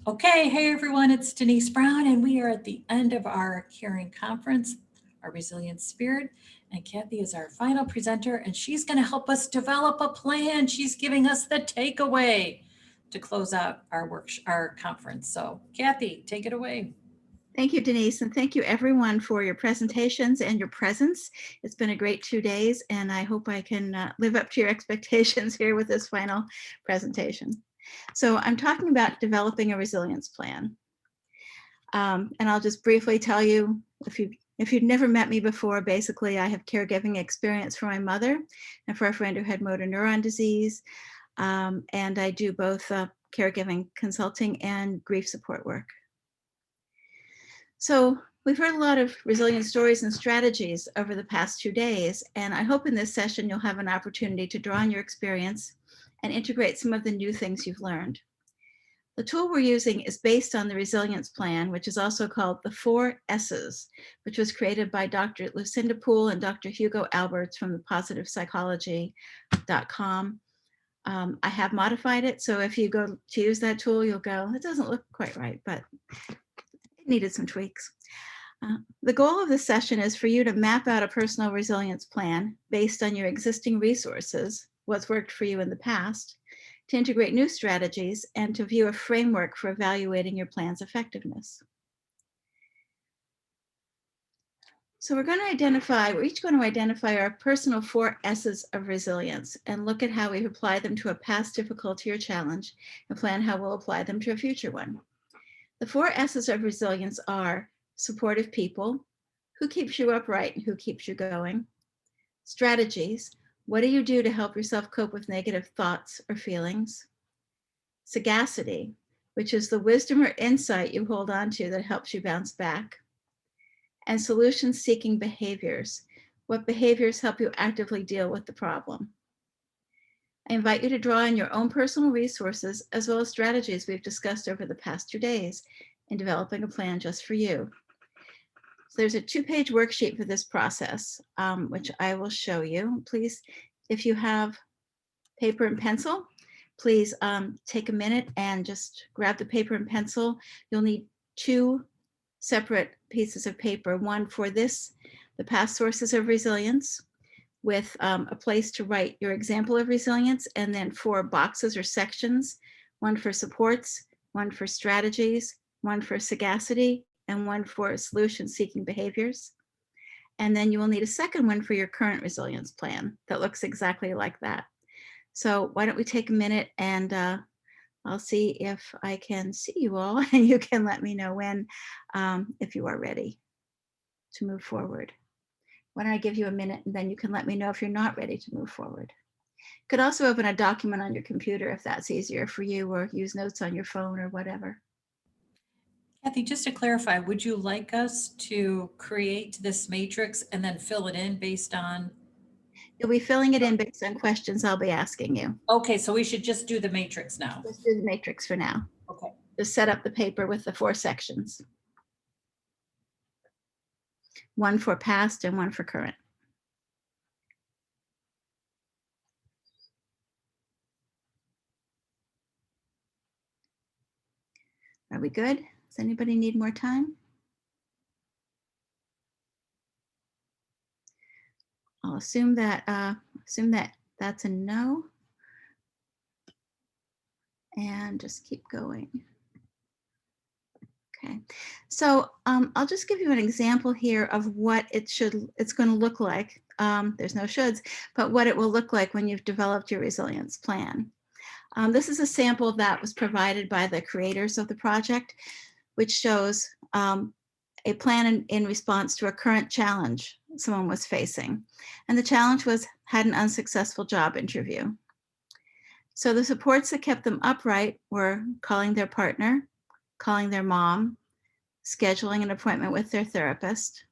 Okay, hey everyone, it's Denise Brown, and we are at the end of our Caring Conference, our Resilient Spirit. And Kathy is our final presenter, and she's going to help us develop a plan. She's giving us the takeaway to close out our conference. So, Kathy, take it away. Thank you, Denise, and thank you everyone for your presentations and your presence. It's been a great 2 days, and I hope I can live up to your expectations here with this final presentation. So I'm talking about developing a resilience plan. And I'll just briefly tell you, if you've never met me before, basically I have caregiving experience for my mother and for a friend who had motor neuron disease. And I do both caregiving consulting and grief support work. So we've heard a lot of resilient stories and strategies over the past 2 days, and I hope in this session you'll have an opportunity to draw on your experience and integrate some of the new things you've learned. The tool we're using is based on the resilience plan, which is also called the 4 S's, which was created by Dr. Lucinda Poole and Dr. Hugo Alberts from the positivepsychology.com. I have modified it, so if you go to use that tool, you'll go, it doesn't look quite right, but it needed some tweaks. The goal of this session is for you to map out a personal resilience plan based on your existing resources, what's worked for you in the past, to integrate new strategies, and to view a framework for evaluating your plan's effectiveness. So we're each going to identify our personal 4 S's of resilience and look at how we've applied them to a past difficulty or challenge and plan how we'll apply them to a future one. The 4 S's of resilience are supportive people, who keeps you upright and who keeps you going. Strategies, what do you do to help yourself cope with negative thoughts or feelings? Sagacity, which is the wisdom or insight you hold on to that helps you bounce back. And solution-seeking behaviors, what behaviors help you actively deal with the problem. I invite you to draw on your own personal resources as well as strategies we've discussed over the past 2 days in developing a plan just for you. So there's a 2-page worksheet for this process, which I will show you. Please, if you have paper and pencil, please take a minute and just grab the paper and pencil. You'll need 2 separate pieces of paper, one for the past sources of resilience, with a place to write your example of resilience, and then 4 boxes or sections, one for supports, one for strategies, one for sagacity, and one for solution-seeking behaviors. And then you will need a second one for your current resilience plan that looks exactly like that. So why don't we take a minute, and I'll see if I can see you all, and you can let me know when, if you are ready to move forward. Why don't I give you a minute, and then you can let me know if you're not ready to move forward. You could also open a document on your computer if that's easier for you, or use notes on your phone or whatever. Kathy, just to clarify, would you like us to create this matrix and then fill it in based on? You'll be filling it in based on questions I'll be asking you. Okay, so we should just do the matrix now. Let's do the matrix for now. Okay. Just set up the paper with the 4 sections. One for past and one for current. Are we good? Does anybody need more time? I'll assume that that's a no. And just keep going. Okay, so I'll just give you an example here of what it's going to look like. There's no shoulds, but what it will look like when you've developed your resilience plan. This is a sample that was provided by the creators of the project, which shows a plan in response to a current challenge someone was facing. And the challenge had an unsuccessful job interview. So the supports that kept them upright were calling their partner, calling their mom, scheduling an appointment with their therapist.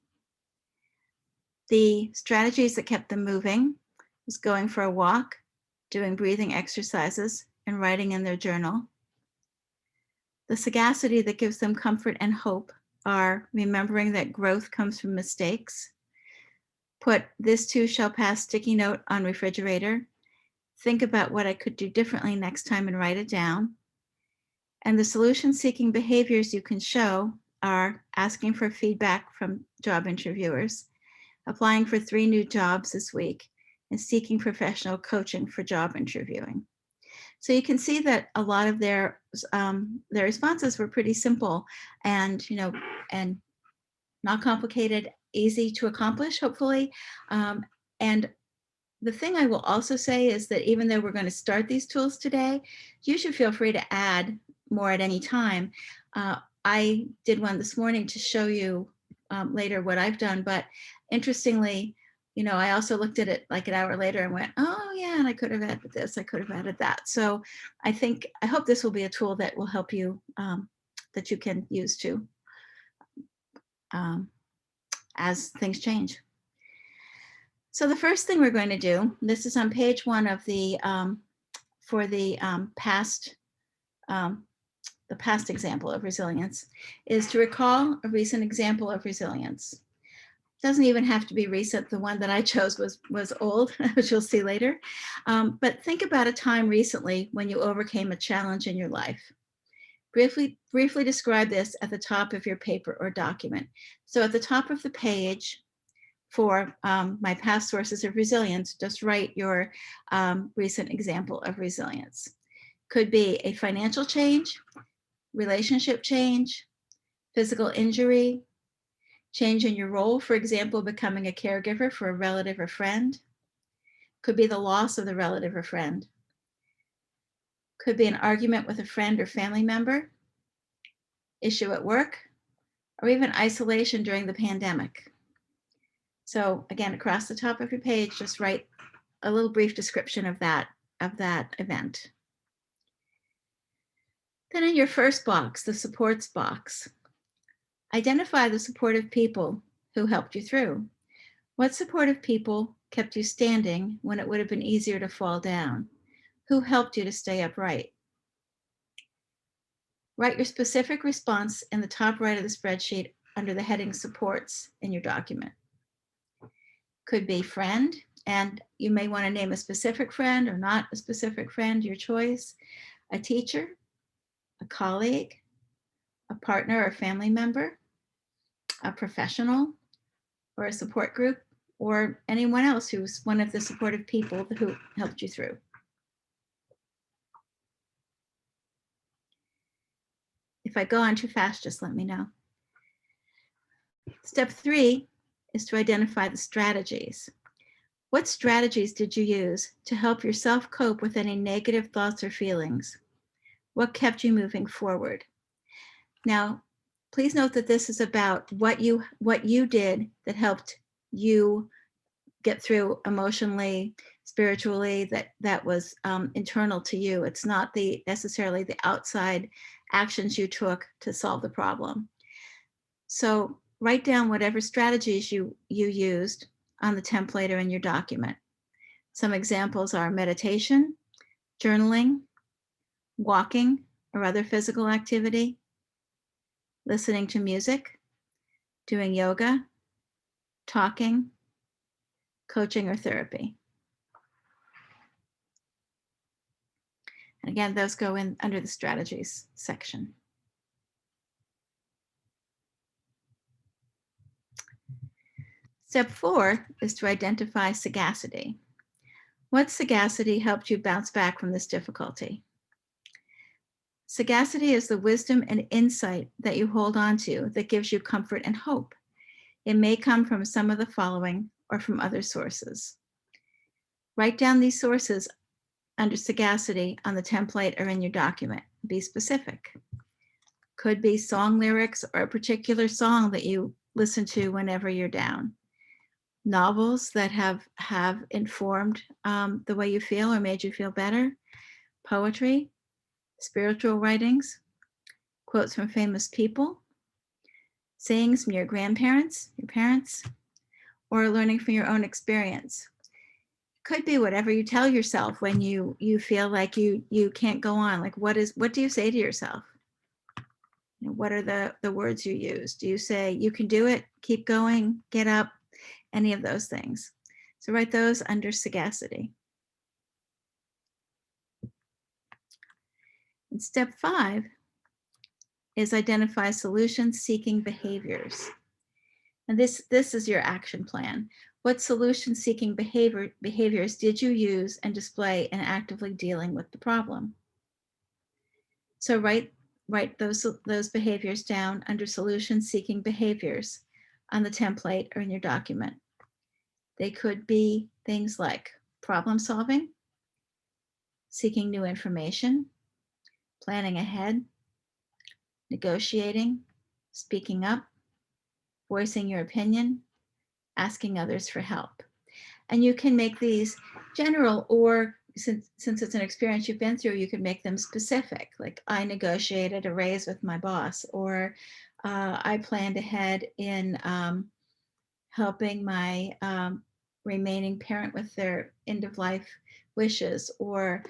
The strategies that kept them moving was going for a walk, doing breathing exercises, and writing in their journal. The sagacity that gives them comfort and hope are remembering that growth comes from mistakes. Put "this too shall pass" sticky note on refrigerator. Think about what I could do differently next time and write it down. And the solution-seeking behaviors you can show are asking for feedback from job interviewers, applying for 3 new jobs this week, and seeking professional coaching for job interviewing. So you can see that a lot of their responses were pretty simple and, and not complicated, easy to accomplish, hopefully. And the thing I will also say is that even though we're going to start these tools today, you should feel free to add more at any time. I did one this morning to show you later what I've done, but interestingly, I also looked at it like an hour later and went, oh yeah, and I could have added this, I could have added that. So I hope this will be a tool that will help you, that you can use to as things change. So the first thing we're going to do, this is on page 1 of the for the past example of resilience, is to recall a recent example of resilience. It doesn't even have to be recent. The one that I chose was old, which you'll see later. But think about a time recently when you overcame a challenge in your life. Briefly describe this at the top of your paper or document. So at the top of the page, for my past sources of resilience, just write your recent example of resilience. Could be a financial change, relationship change, physical injury, change in your role, for example, becoming a caregiver for a relative or friend. Could be the loss of the relative or friend. Could be an argument with a friend or family member, issue at work, or even isolation during the pandemic. So again, across the top of your page, just write a little brief description of that event. Then in your first box, the supports box, identify the supportive people who helped you through. What supportive people kept you standing when it would have been easier to fall down? Who helped you to stay upright? Write your specific response in the top right of the spreadsheet under the heading supports in your document. Could be friend, and you may want to name a specific friend or not a specific friend, your choice. A teacher, a colleague, a partner or family member, a professional, or a support group, or anyone else who's one of the supportive people who helped you through. If I go on too fast, just let me know. Step 3 is to identify the strategies. What strategies did you use to help yourself cope with any negative thoughts or feelings? What kept you moving forward? Now, please note that this is about what you did that helped you get through emotionally, spiritually, that was internal to you. It's not necessarily the outside actions you took to solve the problem. So write down whatever strategies you used on the template or in your document. Some examples are meditation, journaling, walking or other physical activity, listening to music, doing yoga, talking, coaching or therapy. And again, those go in under the strategies section. Step 4 is to identify sagacity. What sagacity helped you bounce back from this difficulty? Sagacity is the wisdom and insight that you hold on to that gives you comfort and hope. It may come from some of the following or from other sources. Write down these sources under sagacity on the template or in your document. Be specific. Could be song lyrics or a particular song that you listen to whenever you're down. Novels that have informed the way you feel or made you feel better. Poetry, spiritual writings, quotes from famous people, sayings from your grandparents, your parents, or learning from your own experience. Could be whatever you tell yourself when you feel like you can't go on. Like what do you say to yourself? What are the words you use? Do you say you can do it, keep going, get up, any of those things? So write those under sagacity. In step 5, is identify solution-seeking behaviors. And this is your action plan. What solution-seeking behaviors did you use and display in actively dealing with the problem? So write those behaviors down under solution-seeking behaviors on the template or in your document. They could be things like problem solving, seeking new information, planning ahead, negotiating, speaking up, voicing your opinion, asking others for help. And you can make these general, or since it's an experience you've been through, you can make them specific, like I negotiated a raise with my boss, or I planned ahead in helping my remaining parent with their end of life wishes, or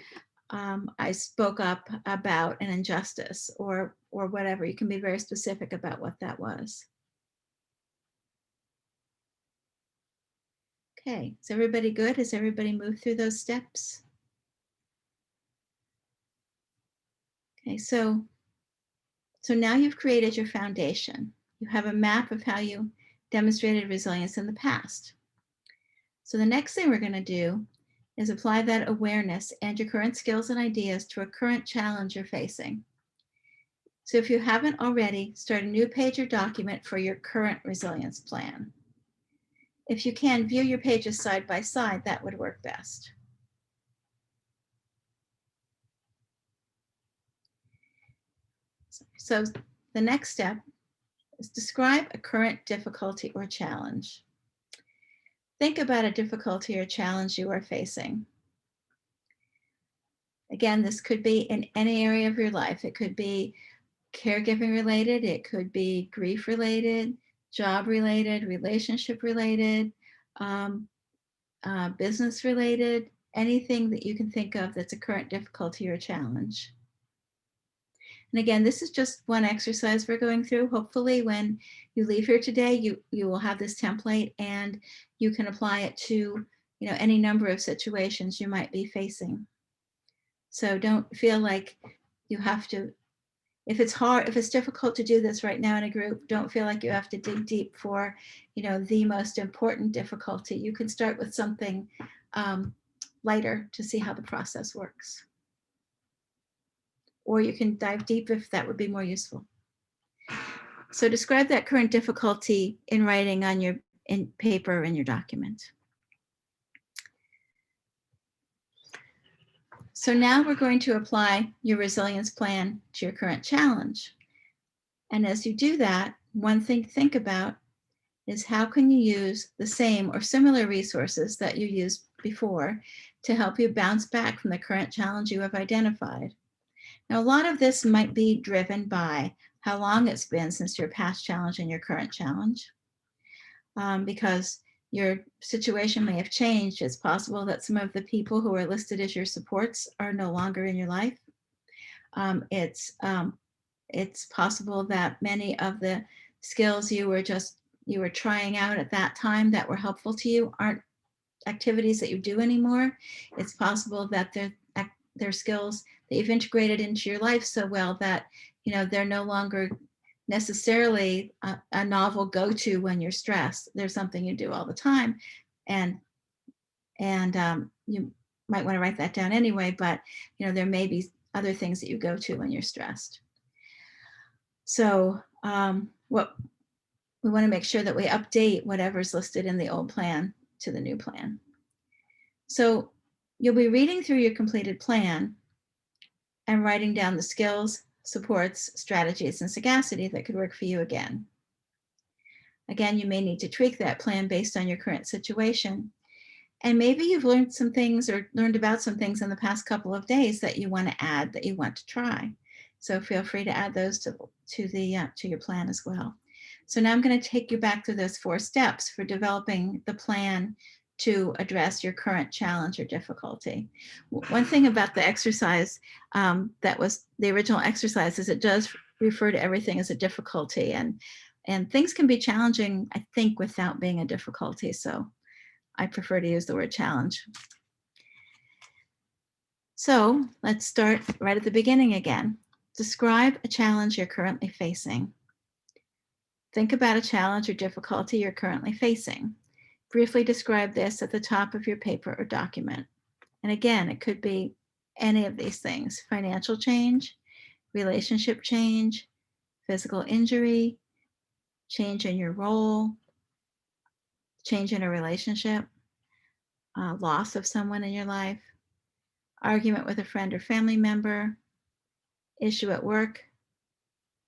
I spoke up about an injustice, or whatever. You can be very specific about what that was. Okay, is everybody good? Has everybody moved through those steps? Okay, so now you've created your foundation. You have a map of how you demonstrated resilience in the past. So the next thing we're going to do is apply that awareness and your current skills and ideas to a current challenge you're facing. So if you haven't already, start a new page or document for your current resilience plan. If you can, view your pages side by side, that would work best. So the next step is describe a current difficulty or challenge. Think about a difficulty or challenge you are facing. Again, this could be in any area of your life. It could be caregiving related, it could be grief related, job related, relationship related, business related, anything that you can think of that's a current difficulty or challenge. And again, this is just one exercise we're going through. Hopefully when you leave here today, you will have this template and you can apply it to any number of situations you might be facing. So don't feel like you have to, if it's difficult to do this right now in a group, don't feel like you have to dig deep for the most important difficulty. You can start with something lighter to see how the process works. Or you can dive deep if that would be more useful. So describe that current difficulty in writing on in paper in your document. So now we're going to apply your resilience plan to your current challenge. And as you do that, one thing to think about is how can you use the same or similar resources that you used before to help you bounce back from the current challenge you have identified. Now, a lot of this might be driven by how long it's been since your past challenge and your current challenge, because your situation may have changed. It's possible that some of the people who are listed as your supports are no longer in your life. It's possible that many of the skills you were trying out at that time that were helpful to you aren't activities that you do anymore. It's possible that they're skills that you've integrated into your life so well that they're no longer necessarily a novel go-to when you're stressed. There's something you do all the time, and you might want to write that down anyway, but there may be other things that you go to when you're stressed. So what we want to make sure that we update whatever's listed in the old plan to the new plan. So you'll be reading through your completed plan and writing down the skills, supports, strategies, and sagacity that could work for you again. Again, you may need to tweak that plan based on your current situation. And maybe you've learned some things or learned about some things in the past couple of days that you want to add, that you want to try. So feel free to add those to your plan as well. So now I'm going to take you back through those 4 steps for developing the plan to address your current challenge or difficulty. One thing about the exercise that was the original exercise is it does refer to everything as a difficulty, and things can be challenging, I think, without being a difficulty. So I prefer to use the word challenge. So let's start right at the beginning again. Describe a challenge you're currently facing. Think about a challenge or difficulty you're currently facing. Briefly describe this at the top of your paper or document. And again, it could be any of these things: financial change, relationship change, physical injury, change in your role, change in a relationship, loss of someone in your life, argument with a friend or family member, issue at work,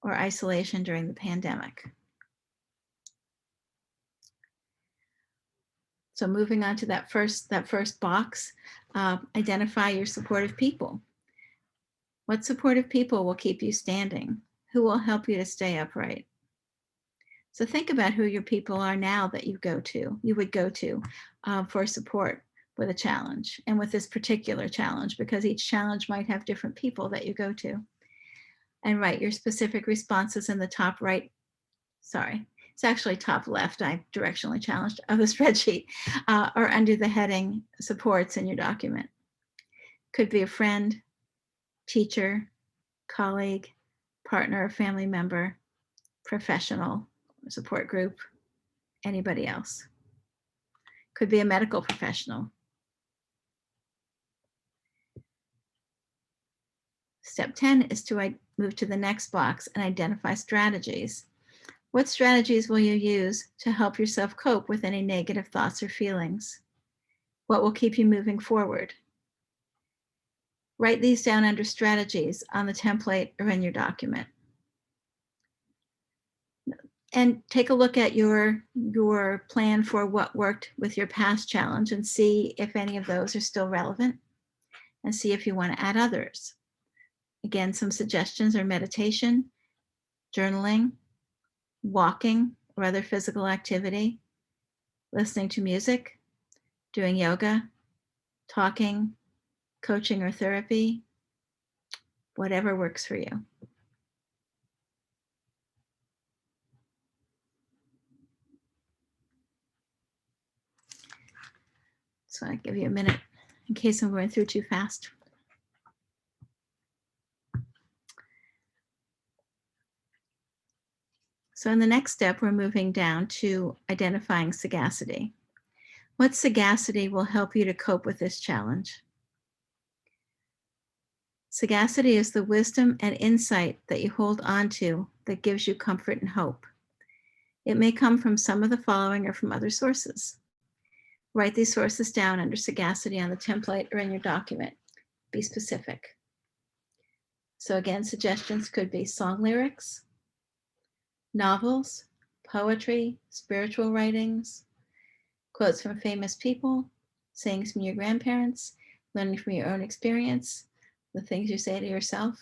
or isolation during the pandemic. So moving on to that first box, identify your supportive people. What supportive people will keep you standing? Who will help you to stay upright? So think about who your people are now that you would go to for support with a challenge, and with this particular challenge, because each challenge might have different people that you go to. And write your specific responses in the top right. Sorry, it's actually top left. I directionally challenged of the spreadsheet, or under the heading supports in your document. Could be a friend, teacher, colleague, partner, or family member, professional, support group, anybody else. Could be a medical professional. Step 10 is to move to the next box and identify strategies. What strategies will you use to help yourself cope with any negative thoughts or feelings? What will keep you moving forward? Write these down under strategies on the template or in your document. And take a look at your plan for what worked with your past challenge and see if any of those are still relevant, and see if you want to add others. Again, some suggestions are meditation, journaling, walking or other physical activity, listening to music, doing yoga, talking, coaching or therapy, whatever works for you. So I give you a minute in case I'm going through too fast. So in the next step, we're moving down to identifying sagacity. What sagacity will help you to cope with this challenge? Sagacity is the wisdom and insight that you hold on to that gives you comfort and hope. It may come from some of the following or from other sources. Write these sources down under sagacity on the template or in your document. Be specific. So again, suggestions could be song lyrics, novels, poetry, spiritual writings, quotes from famous people, sayings from your grandparents, learning from your own experience, the things you say to yourself.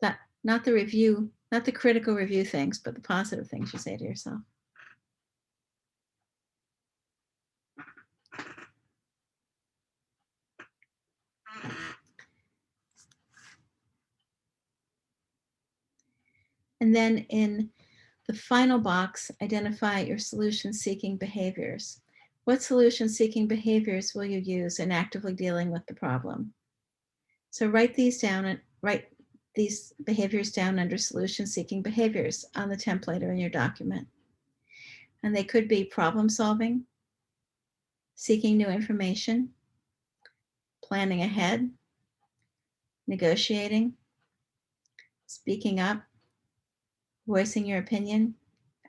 That, not the critical review things, but the positive things you say to yourself. And then in the final box, identify your solution-seeking behaviors. What solution-seeking behaviors will you use in actively dealing with the problem? So write these down and write these behaviors down under solution-seeking behaviors on the template or in your document. And they could be problem solving, seeking new information, planning ahead, negotiating, speaking up, voicing your opinion,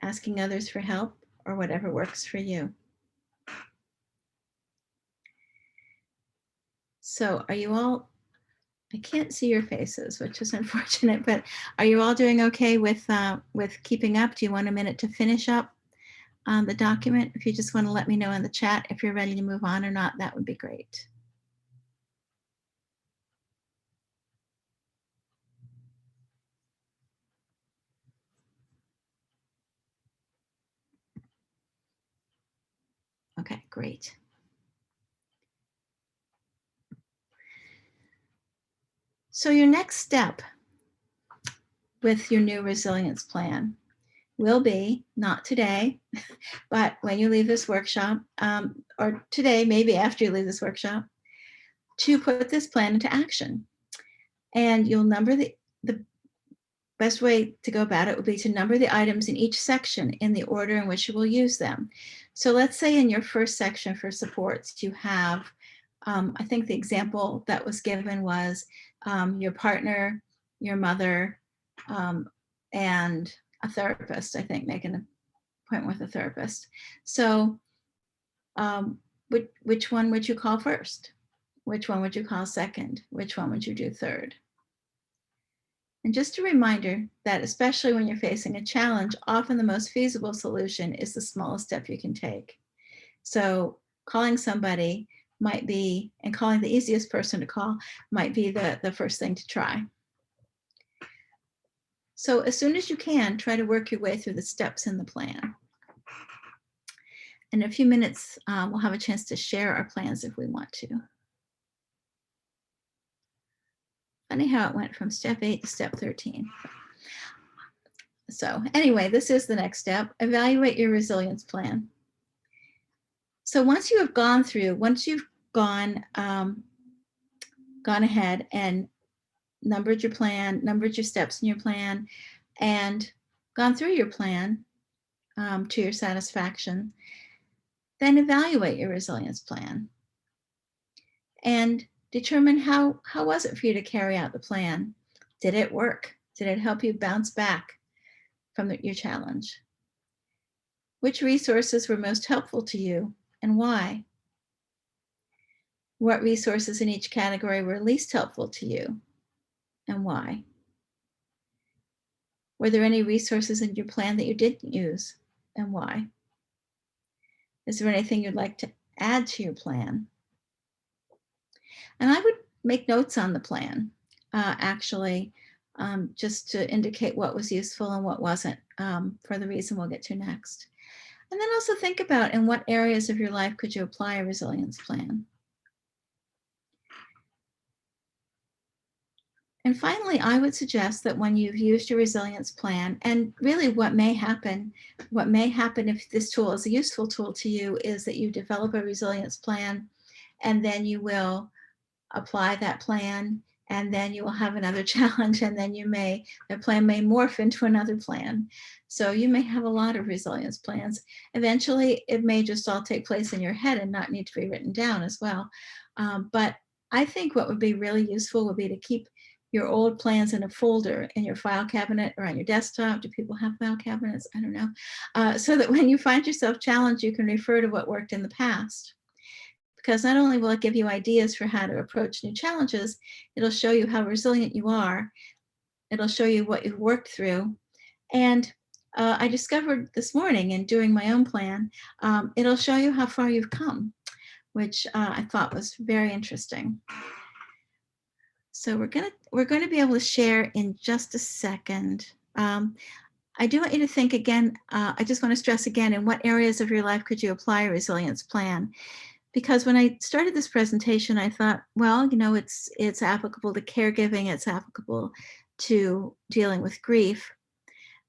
asking others for help, or whatever works for you. So are you all, I can't see your faces, which is unfortunate, but are you all doing okay with keeping up? Do you want a minute to finish up the document? If you just want to let me know in the chat if you're ready to move on or not, that would be great. Okay, great. So your next step with your new resilience plan will be, not today, but when you leave this workshop, or today, maybe after you leave this workshop, to put this plan into action. And you'll number the best way to go about it would be to number the items in each section in the order in which you will use them. So let's say in your first section for supports, you have, I think the example that was given was your partner, your mother, and a therapist, I think, making an appointment with a therapist. So which one would you call first? Which one would you call second? Which one would you do third? And just a reminder that especially when you're facing a challenge, often the most feasible solution is the smallest step you can take. So calling somebody might be, and calling the easiest person to call might be the first thing to try. So as soon as you can, try to work your way through the steps in the plan. In a few minutes, we'll have a chance to share our plans if we want to. Funny how it went from step 8 to step 13. So anyway, this is the next step. Evaluate your resilience plan. So once you have gone through, once you've gone ahead and numbered your plan, numbered your steps in your plan, and gone through your plan to your satisfaction, then evaluate your resilience plan and determine how was it for you to carry out the plan? Did it work? Did it help you bounce back from your challenge? Which resources were most helpful to you and why? What resources in each category were least helpful to you and why? Were there any resources in your plan that you didn't use and why? Is there anything you'd like to add to your plan? And I would make notes on the plan, actually, just to indicate what was useful and what wasn't, for the reason we'll get to next. And then also think about in what areas of your life could you apply a resilience plan? And finally, I would suggest that when you've used your resilience plan, and really what may happen if this tool is a useful tool to you is that you develop a resilience plan and then you will apply that plan and then you will have another challenge and then the plan may morph into another plan. So you may have a lot of resilience plans. Eventually, it may just all take place in your head and not need to be written down as well. But I think what would be really useful would be to keep your old plans in a folder in your file cabinet or on your desktop. Do people have file cabinets? I don't know. So that when you find yourself challenged, you can refer to what worked in the past. Because not only will it give you ideas for how to approach new challenges, it'll show you how resilient you are. It'll show you what you've worked through. And I discovered this morning in doing my own plan, it'll show you how far you've come, which I thought was very interesting. So we're gonna be able to share in just a second. I do want you to think again, I just want to stress again, in what areas of your life could you apply a resilience plan? Because when I started this presentation, I thought, well, it's applicable to caregiving, it's applicable to dealing with grief.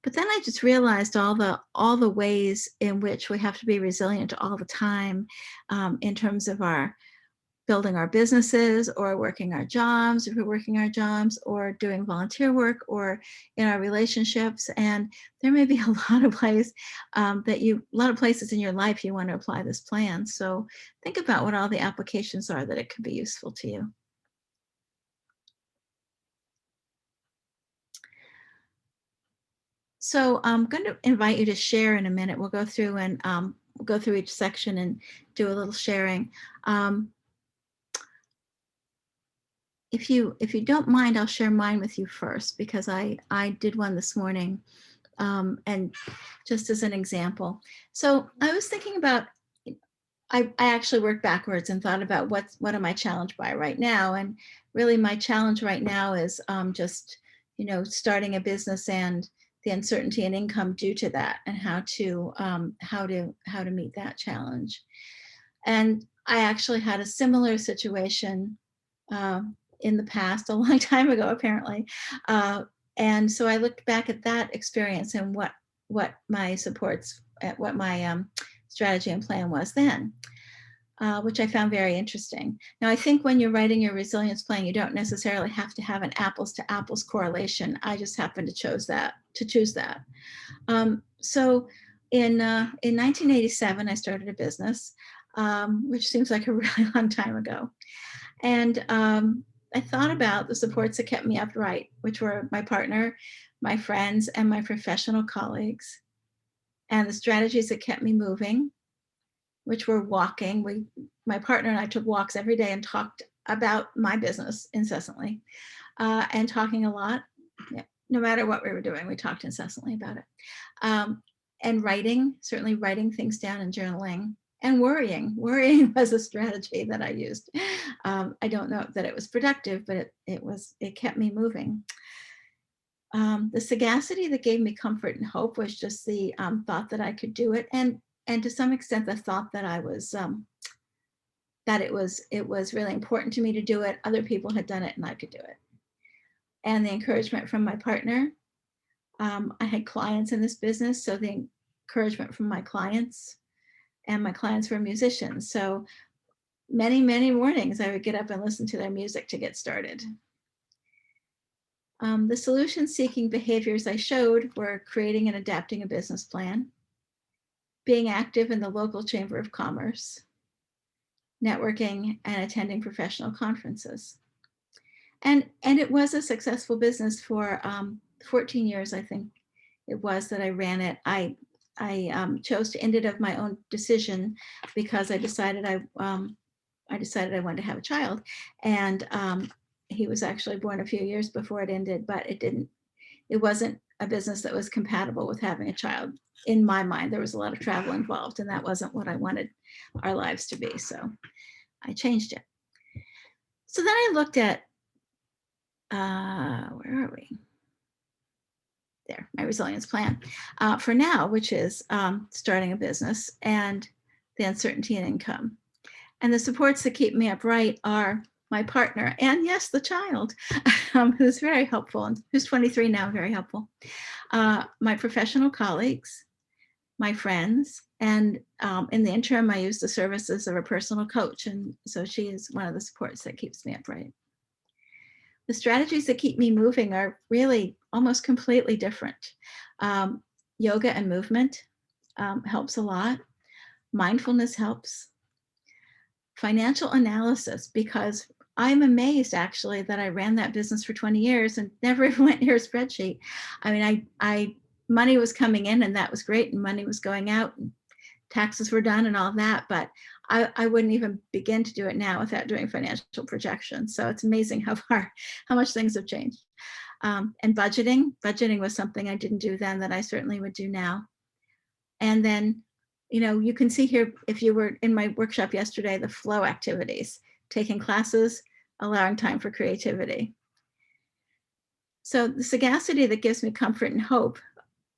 But then I just realized all the ways in which we have to be resilient all the time, in terms of our building our businesses or working our jobs, if we're working our jobs, or doing volunteer work, or in our relationships. And there may be a lot of ways a lot of places in your life you want to apply this plan. So think about what all the applications are that it could be useful to you. So I'm going to invite you to share in a minute. We'll go through and we'll go through each section and do a little sharing. If you don't mind, I'll share mine with you first, because I did one this morning, and just as an example. So I was thinking about, I actually worked backwards and thought about what am I challenged by right now, and really my challenge right now is just starting a business and the uncertainty in income due to that, and how to meet that challenge. And I actually had a similar situation in the past, a long time ago, apparently. And so I looked back at that experience and what my supports, what my strategy and plan was then. which I found very interesting. Now, I think when you're writing your resilience plan, you don't necessarily have to have an apples to apples correlation. I just happened to choose that. So in 1987, I started a business, which seems like a really long time ago. And I thought about the supports that kept me upright, which were my partner, my friends, and my professional colleagues, and the strategies that kept me moving, which were walking. My partner and I took walks every day and talked about my business incessantly, and talking a lot. Yeah, no matter what we were doing, we talked incessantly about it. And writing, certainly writing things down and journaling, and worrying. Worrying was a strategy that I used. I don't know that it was productive, but it kept me moving. The sagacity that gave me comfort and hope was just the thought that I could do it, and to some extent the thought that I was that it was really important to me to do it. Other people had done it, and I could do it. And the encouragement from my partner. I had clients in this business, so the encouragement from my clients, and my clients were musicians. So many, many mornings I would get up and listen to their music to get started. The solution-seeking behaviors I showed were creating and adapting a business plan, being active in the local Chamber of Commerce, networking, and attending professional conferences. And it was a successful business for 14 years, I think it was, that I ran it. I chose to end it of my own decision because I decided I wanted to have a child, and he was actually born a few years before it ended, but it wasn't a business that was compatible with having a child. In my mind, there was a lot of travel involved, and that wasn't what I wanted our lives to be. So I changed it. So then I looked at, where are we? There, my resilience plan for now, which is starting a business and the uncertainty in income. And the supports that keep me upright are my partner and, yes, the child, who's very helpful and who's 23 now, very helpful. My professional colleagues, my friends, and in the interim, I use the services of a personal coach. And so she is one of the supports that keeps me upright. The strategies that keep me moving are really almost completely different. Yoga and movement helps a lot. Mindfulness helps. Financial analysis, because I'm amazed actually that I ran that business for 20 years and never even went near a spreadsheet. I mean, I money was coming in and that was great, and money was going out and taxes were done and all that, but I wouldn't even begin to do it now without doing financial projections. So it's amazing how much things have changed. And budgeting was something I didn't do then that I certainly would do now. And then, you can see here, if you were in my workshop yesterday, the flow activities, taking classes, allowing time for creativity. So the sagacity that gives me comfort and hope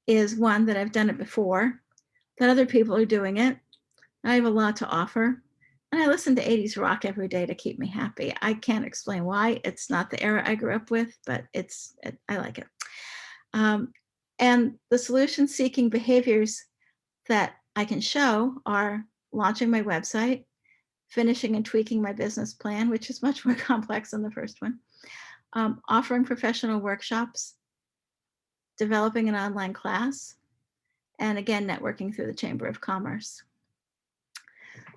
is one that I've done it before, that other people are doing it. I have a lot to offer. And I listen to 80s rock every day to keep me happy. I can't explain why. It's not the era I grew up with, but I like it. And the solution-seeking behaviors that I can show are launching my website, finishing and tweaking my business plan, which is much more complex than the first one, offering professional workshops, developing an online class, and again, networking through the Chamber of Commerce.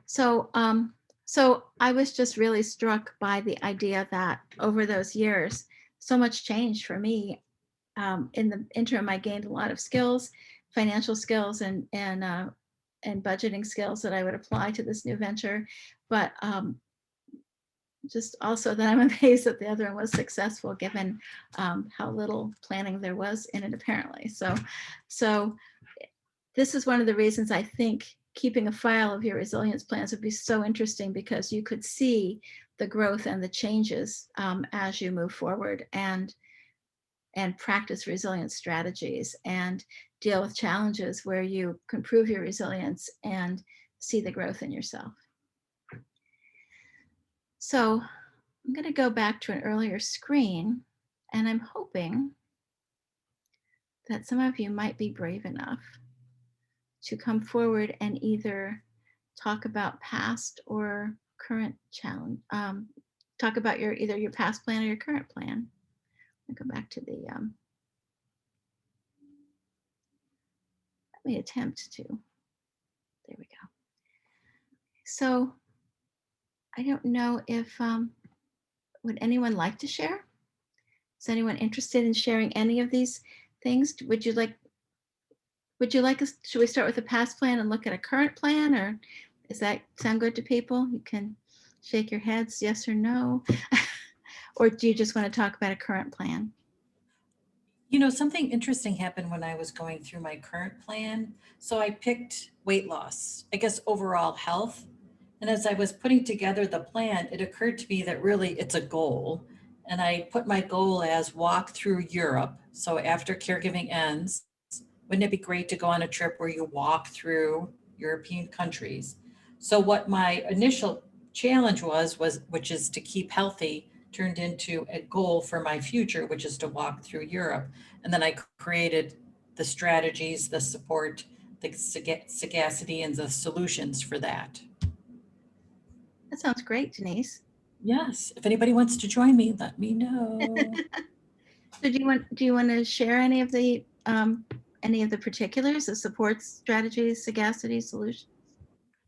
So I was just really struck by the idea that over those years, so much changed for me. In the interim, I gained a lot of skills, financial skills, and budgeting skills that I would apply to this new venture. But just also that I'm amazed that the other one was successful, given how little planning there was in it, apparently. So this is one of the reasons I think keeping a file of your resilience plans would be so interesting, because you could see the growth and the changes as you move forward and practice resilience strategies and deal with challenges where you can prove your resilience and see the growth in yourself. So I'm going to go back to an earlier screen, and I'm hoping that some of you might be brave enough to come forward and either talk about past or current challenge. Talk about either your past plan or your current plan. I'll go back to the, let me attempt to, there we go. So I don't know if, would anyone like to share? Is anyone interested in sharing any of these things? Would you like us, should we start with a past plan and look at a current plan, or does that sound good to people? You can shake your heads, yes or no. Or do you just want to talk about a current plan? You know, something interesting happened when I was going through my current plan. So I picked weight loss, I guess overall health. And as I was putting together the plan, it occurred to me that really it's a goal. And I put my goal as walk through Europe. So after caregiving ends, wouldn't it be great to go on a trip where you walk through European countries? So what my initial challenge was, which is to keep healthy, turned into a goal for my future, which is to walk through Europe. And then I created the strategies, the support, the sagacity, and the solutions for that. That sounds great, Denise. Yes, if anybody wants to join me, let me know. So do you want to share any of the particulars, the support strategies, sagacity, solutions?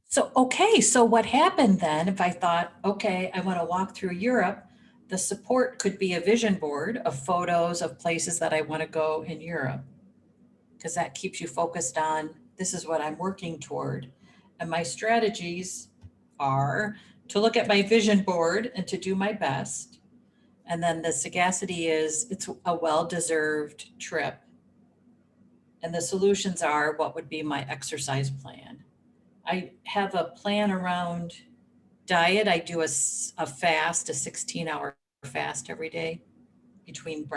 So what happened then, if I thought, okay, I want to walk through Europe, the support could be a vision board of photos of places that I want to go in Europe, because that keeps you focused on this is what I'm working toward. And my strategies are to look at my vision board and to do my best. And then the sagacity is it's a well-deserved trip. And the solutions are what would be my exercise plan. I have a plan around diet. I do a fast, a 16-hour fast every day between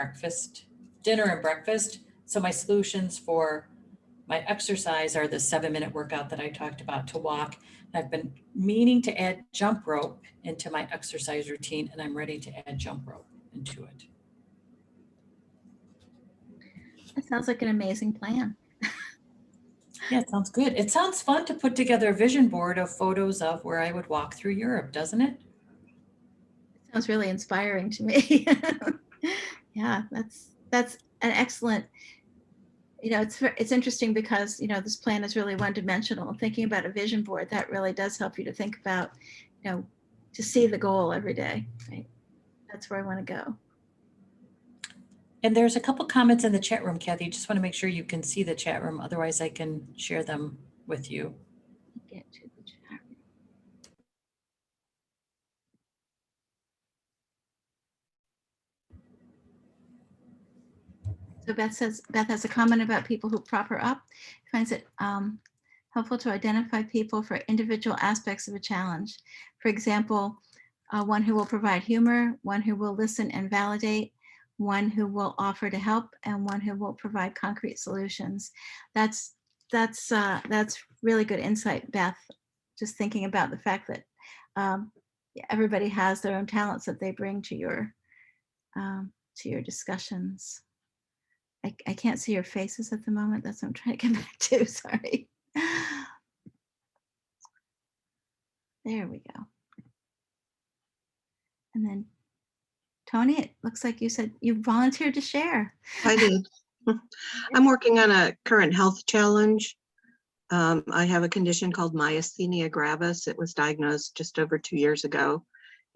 dinner and breakfast. So my solutions for my exercise are the 7-minute workout that I talked about to walk. I've been meaning to add jump rope into my exercise routine, and I'm ready to add jump rope into it. That sounds like an amazing plan. Yeah, it sounds good. It sounds fun to put together a vision board of photos of where I would walk through Europe, doesn't it? It sounds really inspiring to me. Yeah, that's an excellent, it's interesting because, this plan is really one-dimensional. Thinking about a vision board, that really does help you to think about, to see the goal every day, right? That's where I want to go. And there's a couple comments in the chat room, Kathy. Just want to make sure you can see the chat room. Otherwise, I can share them with you. Get to the chat. So Beth has a comment about people who prop her up. Finds it helpful to identify people for individual aspects of a challenge. For example, one who will provide humor, one who will listen and validate, one who will offer to help, and one who will provide concrete solutions. That's really good insight, Beth. Just thinking about the fact that everybody has their own talents that they bring to your discussions. I can't see your faces at the moment. That's what I'm trying to get back to. Sorry. There we go. And then Tony, it looks like you said you volunteered to share. I did. I'm working on a current health challenge. I have a condition called myasthenia gravis. It was diagnosed just over 2 years ago,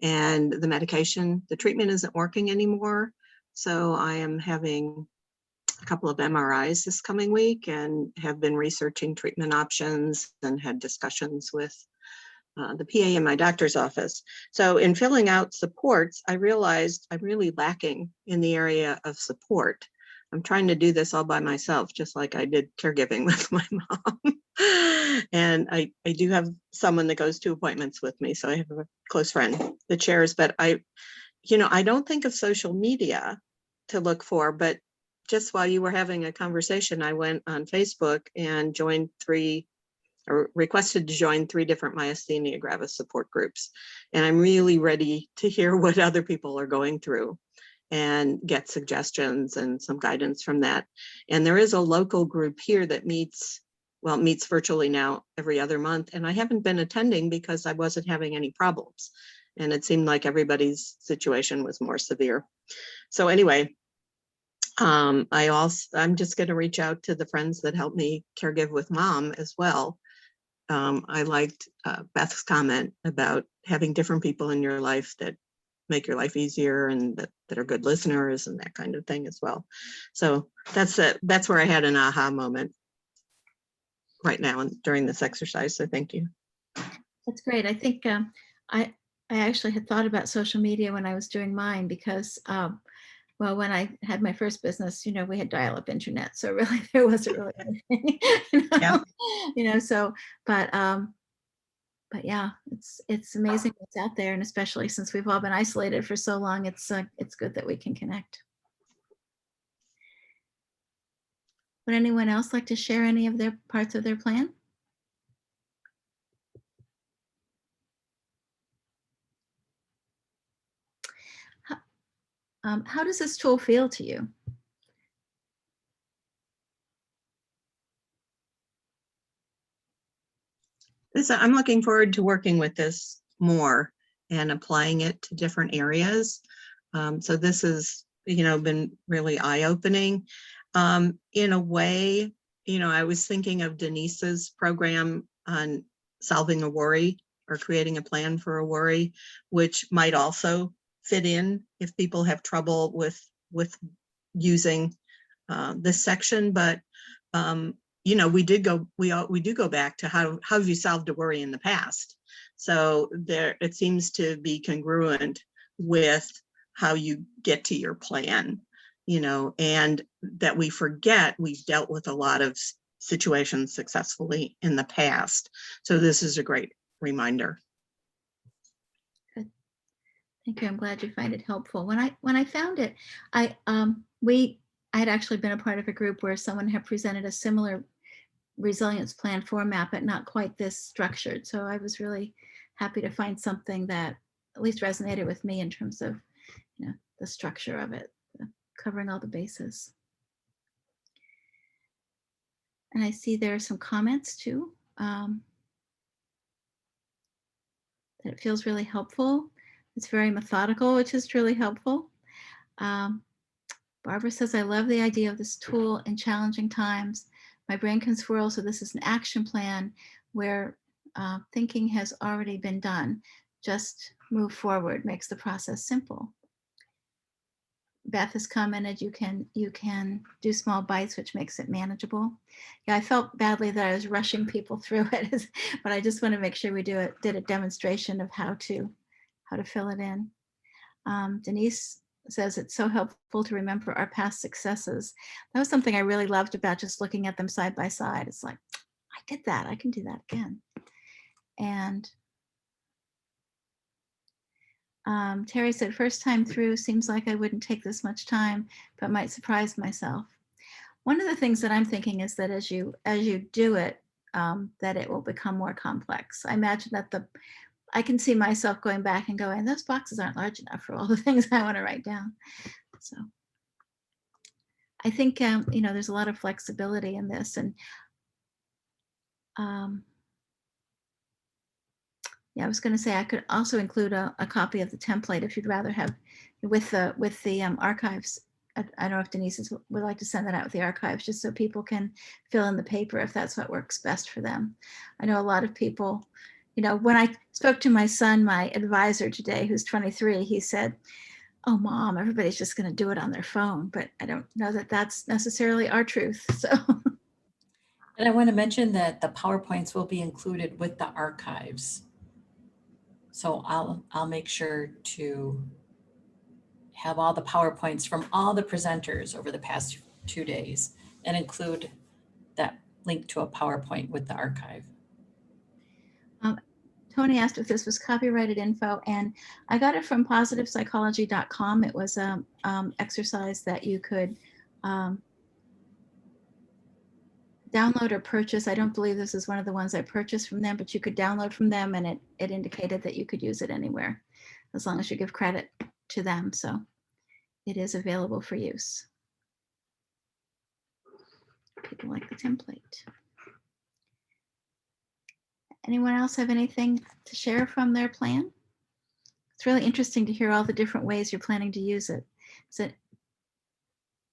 and the treatment isn't working anymore. So I am having a couple of MRIs this coming week and have been researching treatment options and had discussions with the PA in my doctor's office. So in filling out supports, I realized I'm really lacking in the area of support. I'm trying to do this all by myself, just like I did caregiving with my mom. And I do have someone that goes to appointments with me. So I have a close friend that shares, but I don't think of social media to look for, but just while you were having a conversation, I went on Facebook and requested to join 3 different myasthenia gravis support groups. And I'm really ready to hear what other people are going through and get suggestions and some guidance from that. And there is a local group here that meets well, it meets virtually now every other month. And I haven't been attending because I wasn't having any problems. And it seemed like everybody's situation was more severe. So anyway, I'm just going to reach out to the friends that helped me caregive with mom as well. I liked Beth's comment about having different people in your life that make your life easier and that are good listeners and that kind of thing as well. So that's where I had an aha moment right now during this exercise. So thank you. That's great. I think I actually had thought about social media when I was doing mine because well, when I had my first business, we had dial-up internet, so really there wasn't really anything, Yeah. So, but yeah, it's amazing what's out there, and especially since we've all been isolated for so long, it's good that we can connect. Would anyone else like to share any of their parts of their plan? How does this tool feel to you? I'm looking forward to working with this more and applying it to different areas. So this has, been really eye-opening. In a way, I was thinking of Denise's program on solving a worry or creating a plan for a worry, which might also fit in if people have trouble with using this section. But we do go back to how have you solved a worry in the past. So it seems to be congruent with how you get to your plan, and that we forget we've dealt with a lot of situations successfully in the past. So this is a great reminder. Good. Thank you. I'm glad you find it helpful. When I found it, I had actually been a part of a group where someone had presented a similar resilience plan format, but not quite this structured. So I was really happy to find something that at least resonated with me in terms of, the structure of it, covering all the bases. And I see there are some comments too. That it feels really helpful. It's very methodical, which is really helpful. Barbara says, I love the idea of this tool in challenging times. My brain can swirl, so this is an action plan where thinking has already been done. Just move forward makes the process simple. Beth has commented, you can do small bites, which makes it manageable. Yeah, I felt badly that I was rushing people through it, but I just want to make sure we did a demonstration of how to fill it in. Denise says it's so helpful to remember our past successes. That was something I really loved about just looking at them side by side. It's like, I did that, I can do that again. And Terry said, first time through, seems like I wouldn't take this much time, but might surprise myself. One of the things that I'm thinking is that as you do it, that it will become more complex. I imagine that I can see myself going back and going, those boxes aren't large enough for all the things I want to write down. So I think, there's a lot of flexibility in this. And yeah, I was going to say I could also include a copy of the template if you'd rather have with the archives. I don't know if Denise would like to send that out with the archives just so people can fill in the paper if that's what works best for them. I know a lot of people, when I spoke to my son, my advisor today, who's 23, he said, oh, Mom, everybody's just going to do it on their phone. But I don't know that that's necessarily our truth. So. And I want to mention that the PowerPoints will be included with the archives. So I'll make sure to have all the PowerPoints from all the presenters over the past 2 days and include that link to a PowerPoint with the archive. Tony asked if this was copyrighted info, and I got it from positivepsychology.com. It was an exercise that you could download or purchase. I don't believe this is one of the ones I purchased from them, but you could download from them, and it indicated that you could use it anywhere as long as you give credit to them. So it is available for use. People like the template. Anyone else have anything to share from their plan? It's really interesting to hear all the different ways you're planning to use it. So,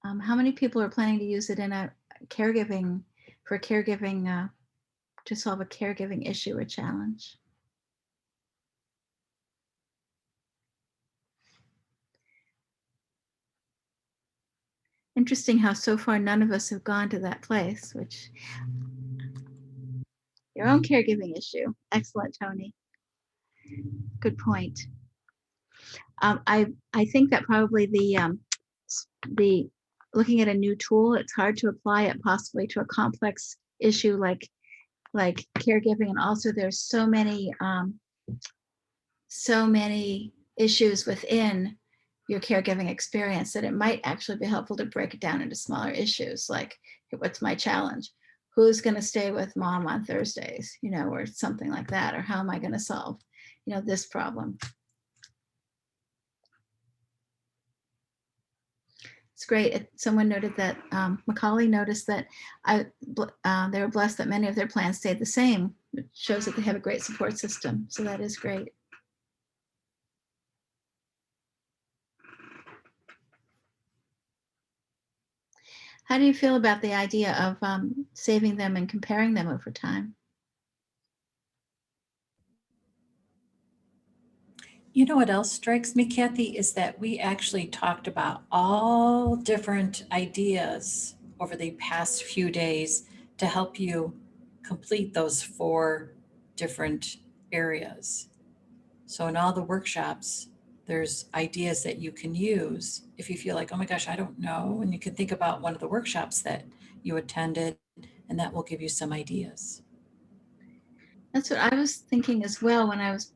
how many people are planning to use it in a caregiving, for caregiving, to solve a caregiving issue or challenge? Interesting how so far none of us have gone to that place, which your own caregiving issue. Excellent, Tony. Good point. I think that probably the looking at a new tool, it's hard to apply it possibly to a complex issue like caregiving, and also there's so many issues within your caregiving experience that it might actually be helpful to break it down into smaller issues, like what's my challenge? Who's going to stay with mom on Thursdays, or something like that, or how am I going to solve, this problem? It's great. Someone noted that Macaulay noticed that they were blessed that many of their plans stayed the same. It shows that they have a great support system. So that is great. How do you feel about the idea of saving them and comparing them over time? You know what else strikes me, Kathy, is that we actually talked about all different ideas over the past few days to help you complete those 4 different areas. So in all the workshops, there's ideas that you can use if you feel like, oh my gosh, I don't know. And you can think about one of the workshops that you attended, and that will give you some ideas. That's what I was thinking as well when I was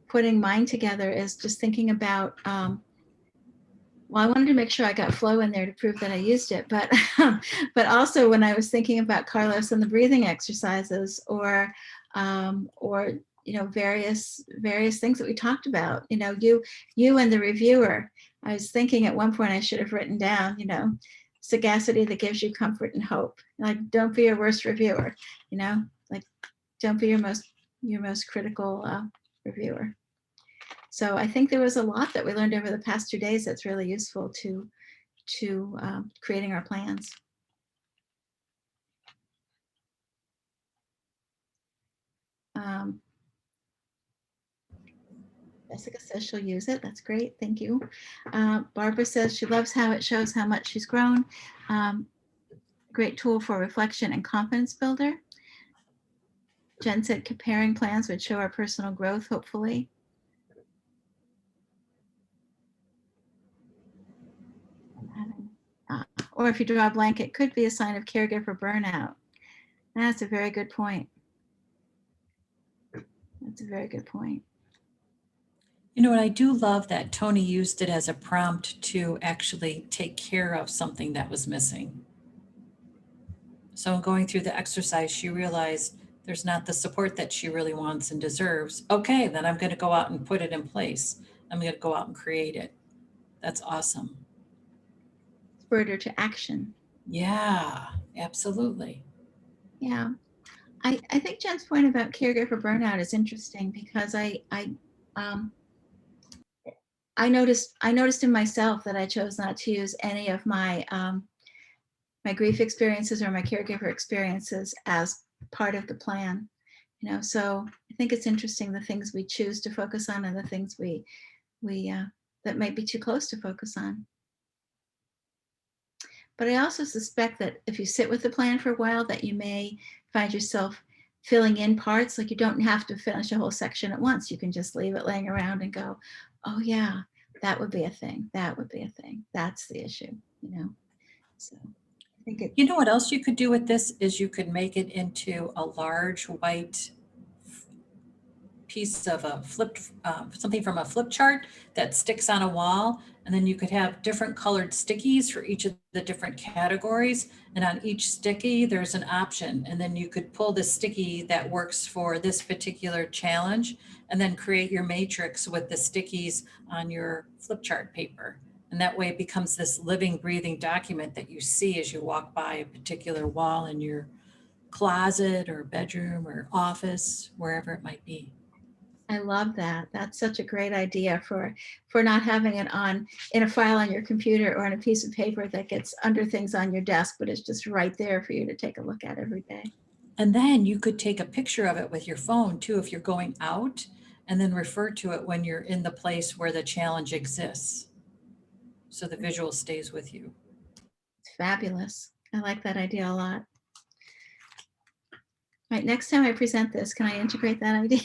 putting mine together, is just thinking about, well, I wanted to make sure I got flow in there to prove that I used it, but but also when I was thinking about Carlos and the breathing exercises, or various things that we talked about, you and the reviewer. I was thinking at one point I should have written down, sagacity that gives you comfort and hope. Like, don't be your worst reviewer, like, don't be your most critical reviewer. So I think there was a lot that we learned over the past 2 days that's really useful to creating our plans. Jessica says she'll use it. That's great. Thank you. Barbara says she loves how it shows how much she's grown. Great tool for reflection and confidence builder. Jen said comparing plans would show our personal growth, hopefully. Or if you draw a blank, it could be a sign of caregiver burnout. That's a very good point. That's a very good point. You know, and I do love that Tony used it as a prompt to actually take care of something that was missing. So in going through the exercise, she realized there's not the support that she really wants and deserves. Okay, then I'm going to go out and put it in place. I'm going to go out and create it. That's awesome. Spurred her to action. Yeah, absolutely. Yeah. I think Jen's point about caregiver burnout is interesting, because I noticed in myself that I chose not to use any of my my grief experiences or my caregiver experiences as part of the plan. So I think it's interesting, the things we choose to focus on and the things we that might be too close to focus on. But I also suspect that if you sit with the plan for a while, that you may find yourself filling in parts. Like, you don't have to finish a whole section at once. You can just leave it laying around and go, oh yeah, that would be a thing. That would be a thing. That's the issue, So I think it. You know what else you could do with this is you could make it into a large white piece of a flipped, something from a flip chart that sticks on a wall. And then you could have different colored stickies for each of the different categories. And on each sticky, there's an option. And then you could pull the sticky that works for this particular challenge, and then create your matrix with the stickies on your flip chart paper. And that way it becomes this living, breathing document that you see as you walk by a particular wall in your closet or bedroom or office, wherever it might be. I love that. That's such a great idea for not having it on in a file on your computer or on a piece of paper that gets under things on your desk, but it's just right there for you to take a look at every day. And then you could take a picture of it with your phone too, if you're going out, and then refer to it when you're in the place where the challenge exists. So the visual stays with you. It's fabulous. I like that idea a lot. All right, next time I present this, can I integrate that idea?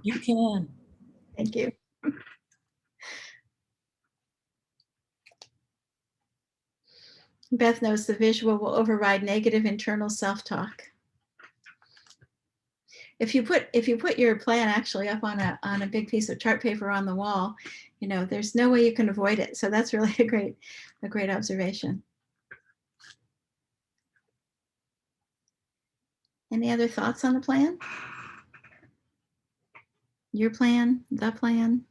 You can. Thank you. Beth knows the visual will override negative internal self-talk. If you put your plan actually up on a big piece of chart paper on the wall, you know, there's no way you can avoid it. So that's really a great observation. Any other thoughts on the plan? Your plan, the plan?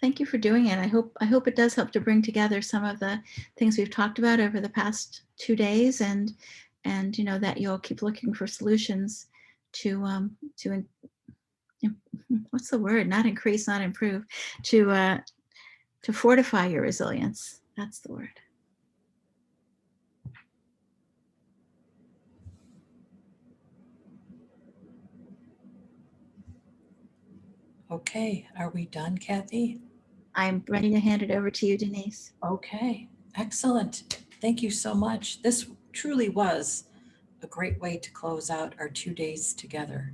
Thank you for doing it. I hope it does help to bring together some of the things we've talked about over the past 2 days, and you know, that you'll keep looking for solutions to what's the word? Not increase, not improve, to fortify your resilience. That's the word. Okay, are we done, Kathy? I'm ready to hand it over to you, Denise. Okay, excellent. Thank you so much. This truly was a great way to close out our 2 days together.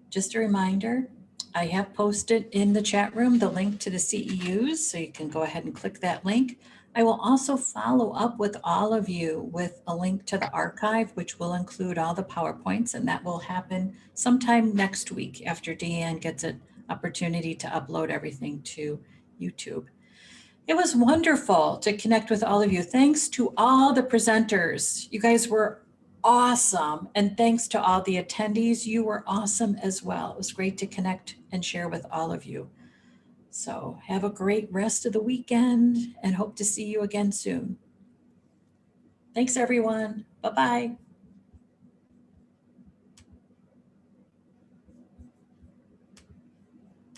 Just a reminder, I have posted in the chat room the link to the CEUs, so you can go ahead and click that link. I will also follow up with all of you with a link to the archive, which will include all the PowerPoints, and that will happen sometime next week after Deanne gets an opportunity to upload everything to YouTube. It was wonderful to connect with all of you. Thanks to all the presenters. You guys were awesome. And thanks to all the attendees. You were awesome as well. It was great to connect and share with all of you. So have a great rest of the weekend and hope to see you again soon. Thanks, everyone. Bye-bye.